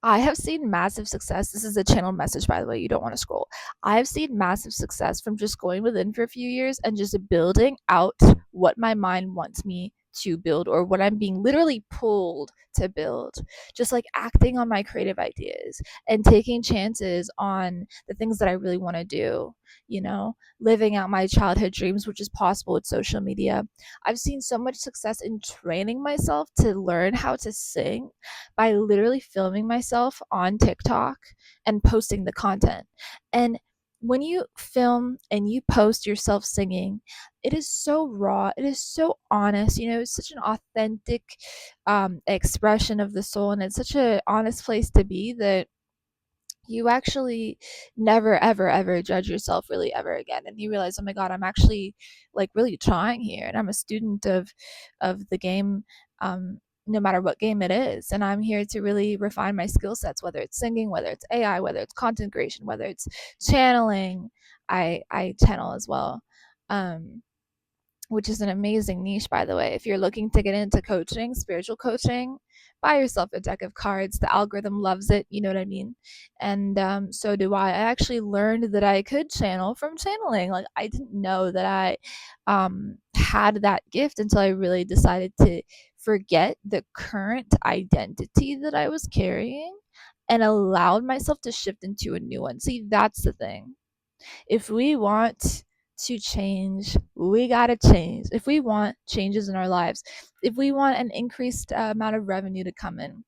I have seen massive success. This is a channel message, by the way. You don't want to scroll. I have seen massive success from just going within for a few years and just building out what my mind wants me to build or what I'm being literally pulled to build. Just like acting on my creative ideas and taking chances on the things that I really want to do, living out my childhood dreams, which is possible with social media. I've seen so much success in training myself to learn how to sing by literally filming myself on TikTok and posting the content. And when you film and you post yourself singing, it is so raw, it is so honest, it's such an authentic expression of the soul, and it's such an honest place to be that you actually never ever ever judge yourself really ever again, and you realize, oh my god, I'm actually like really trying here, and I'm a student of the game, no matter what game it is, and I'm here to really refine my skill sets, whether it's singing, whether it's AI, whether it's content creation, whether it's channeling. I channel as well, which is an amazing niche, by the way. If you're looking to get into coaching, spiritual coaching, buy yourself a deck of cards. The algorithm loves it, you know what I mean? And so do I. I actually learned that I could channel from channeling. Like, I didn't know that I had that gift until I really decided to forget the current identity that I was carrying and allowed myself to shift into a new one. See, that's the thing. If we want to change, we gotta change. If we want changes in our lives, if we want an increased amount of revenue to come in,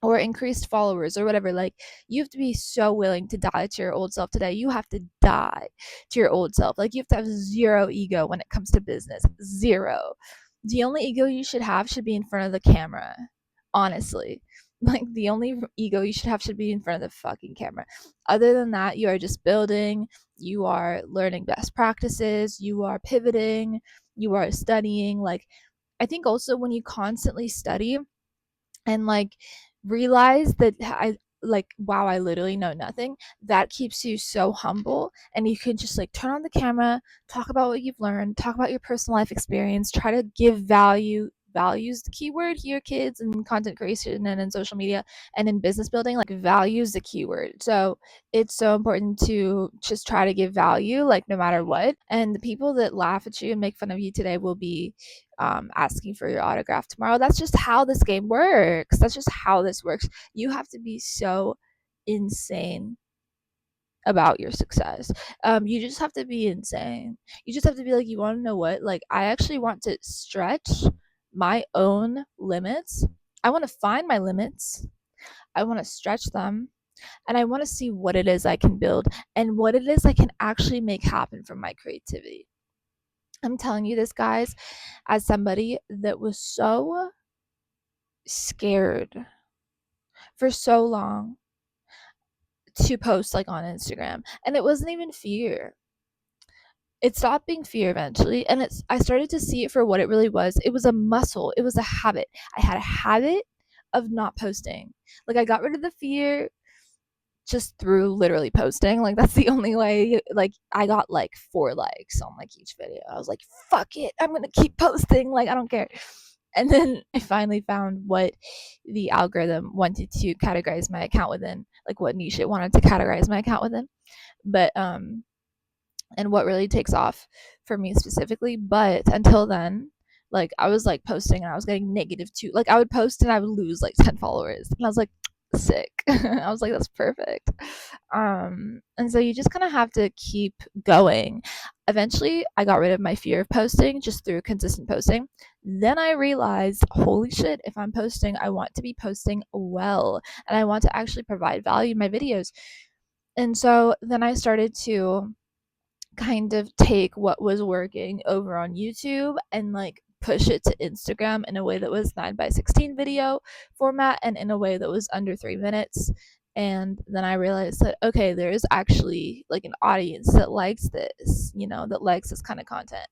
or increased followers, or whatever, like, you have to be so willing to die to your old self today. You have to die to your old self. Like, you have to have zero ego when it comes to business. Zero. The only ego you should be in front of the camera, honestly. Like, the only ego you should have should be in front of the fucking camera. Other than that, you are just building, you are learning best practices, you are pivoting, you are studying. Like, I think also when you constantly study and like realize that wow, I literally know nothing, that keeps you so humble, and you can just like turn on the camera, talk about what you've learned, talk about your personal life experience, try to give value. Values the key word here, kids, in content creation and in social media and in business building. Like, values the key word. So it's so important to just try to give value, like, no matter what. And the people that laugh at you and make fun of you today will be asking for your autograph tomorrow. That's just how this game works. That's just how this works. You have to be so insane about your success. You just have to be insane. You just have to be like, you want to know what? Like, I actually want to stretch my own limits. I want to find my limits. I want to stretch them. And I want to see what it is I can build and what it is I can actually make happen from my creativity. I'm telling you this, guys, as somebody that was so scared for so long to post like on Instagram. And it wasn't even fear. It stopped being fear eventually, and I started to see it for what it really was. It was a muscle. It was a habit. I had a habit of not posting. Like, I got rid of the fear just through literally posting. Like, that's the only way. Like, I got like 4 likes on like each video. I was like, fuck it, I'm gonna keep posting. Like, I don't care. And then I finally found what the algorithm wanted to categorize my account within, like what niche it wanted to categorize my account within. But and what really takes off for me specifically. But until then, like, I was like posting and I was getting -2. Like, I would post and I would lose like 10 followers. And I was like, sick. I was like, that's perfect. And so you just kind of have to keep going. Eventually, I got rid of my fear of posting just through consistent posting. Then I realized, holy shit, if I'm posting, I want to be posting well, and I want to actually provide value in my videos. And so then I started to kind of take what was working over on YouTube and like push it to Instagram in a way that was 9:16 video format and in a way that was under 3 minutes. And then I realized that, okay, there is actually like an audience that likes this, that likes this kind of content.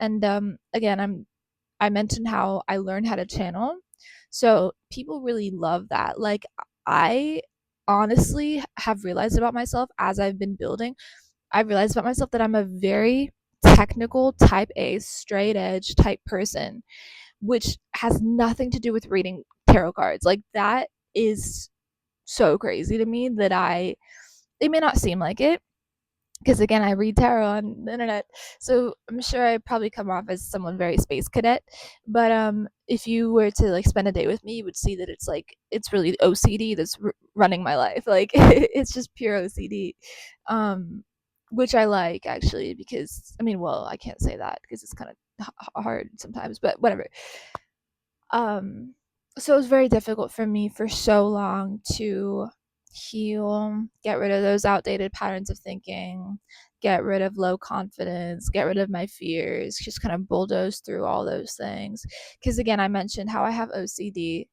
And again, I mentioned how I learned how to channel. So people really love that. Like, I honestly have realized about myself as I've been building, I realized about myself that I'm a very technical type A, straight edge type person, which has nothing to do with reading tarot cards. Like, that is so crazy to me that it may not seem like it, because again, I read tarot on the internet, so I'm sure I probably come off as someone very space cadet. But if you were to like spend a day with me, you would see that it's like it's really OCD that's running my life. Like it's just pure OCD, um, which I like actually, because I mean, well, I can't say that because it's kind of hard sometimes, but whatever. Um, so it was very difficult for me for so long to heal, get rid of those outdated patterns of thinking, get rid of low confidence, get rid of my fears, just kind of bulldoze through all those things. Because again, I mentioned how I have OCD.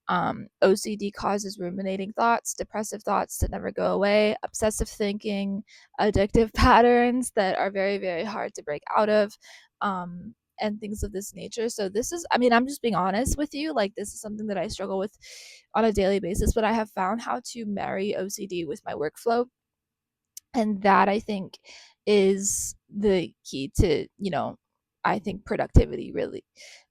OCD causes ruminating thoughts, depressive thoughts that never go away, obsessive thinking, addictive patterns that are very, very hard to break out of. And things of this nature. So this is, I mean, I'm just being honest with you. Like, this is something that I struggle with on a daily basis, but I have found how to marry OCD with my workflow. And that, I think, is the key to, I think productivity really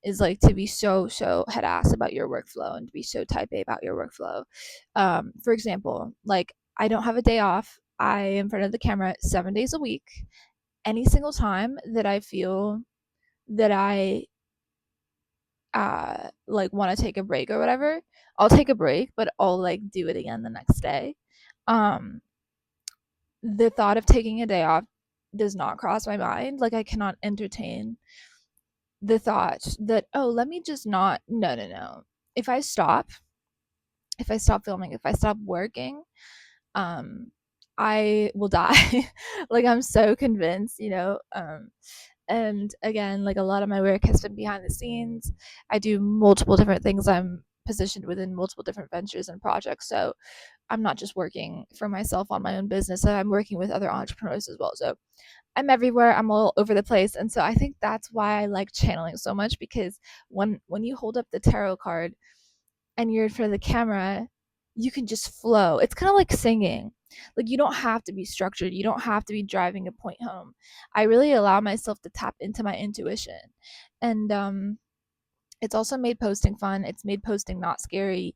is like to be so head ass about your workflow and to be so type A about your workflow. For example, like, I don't have a day off. I am in front of the camera 7 days a week. Any single time that I feel that I like want to take a break or whatever, I'll take a break, but I'll like do it again the next day. Um, the thought of taking a day off does not cross my mind. Like, I cannot entertain the thought that, oh, let me just not. No, no, no. If I stop, if I stop filming, if I stop working, um, I will die. Like, I'm so convinced, and again, like, a lot of my work has been behind the scenes. I do multiple different things. I'm positioned within multiple different ventures and projects. So I'm not just working for myself on my own business. I'm working with other entrepreneurs as well. So I'm everywhere. I'm all over the place. And so I think that's why I like channeling so much, because when you hold up the tarot card and you're in front of the camera, you can just flow. It's kind of like singing. Like, you don't have to be structured. You don't have to be driving a point home. I really allow myself to tap into my intuition. And it's also made posting fun. It's made posting not scary.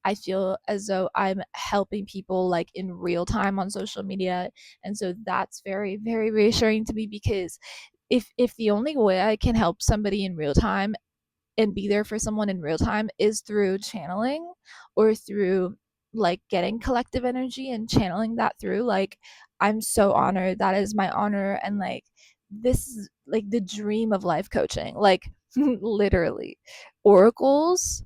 I feel as though I'm helping people like in real time on social media. And so that's very, very reassuring to me, because if the only way I can help somebody in real time and be there for someone in real time is through channeling, or through like getting collective energy and channeling that through, like, I'm so honored. That is my honor. And like, this is like the dream of life coaching. Like, literally, oracles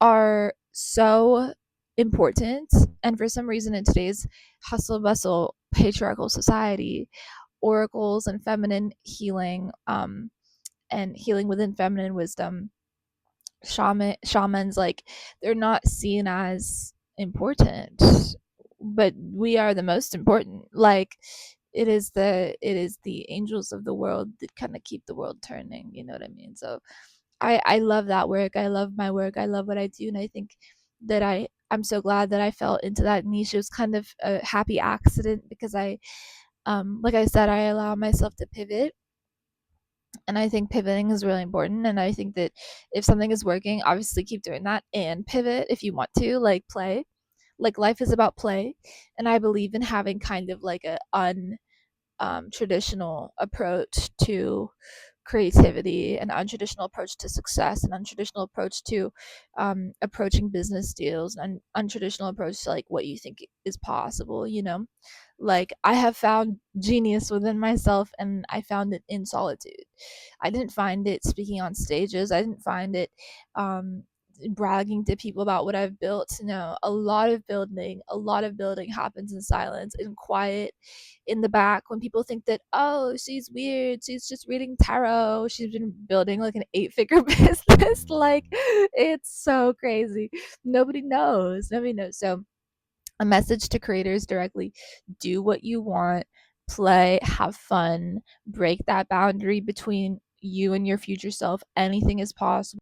are so important. And for some reason, in today's hustle bustle patriarchal society, oracles and feminine healing, and healing within feminine wisdom, shamans, like, they're not seen as important, but we are the most important. Like, it is the angels of the world that kind of keep the world turning, you know what I mean? So I love that work. I love my work. I love what I do. And I think that I'm so glad that I fell into that niche. It was kind of a happy accident, because like I said, I allow myself to pivot. And I think pivoting is really important. And I think that if something is working, obviously keep doing that and pivot if you want to, like, play. Like, life is about play. And I believe in having kind of like a traditional approach to creativity, an untraditional approach to success, an untraditional approach to approaching business deals, an untraditional approach to like what you think is possible, like, I have found genius within myself, and I found it in solitude. I didn't find it speaking on stages. I didn't find it um bragging to people about what I've built. No, a lot of building happens in silence, in quiet, in the back, when people think that, oh, she's weird, she's just reading tarot, she's been building like an 8-figure business. Like, it's so crazy. Nobody knows. So a message to creators directly: do what you want, play, have fun, break that boundary between you and your future self. Anything is possible.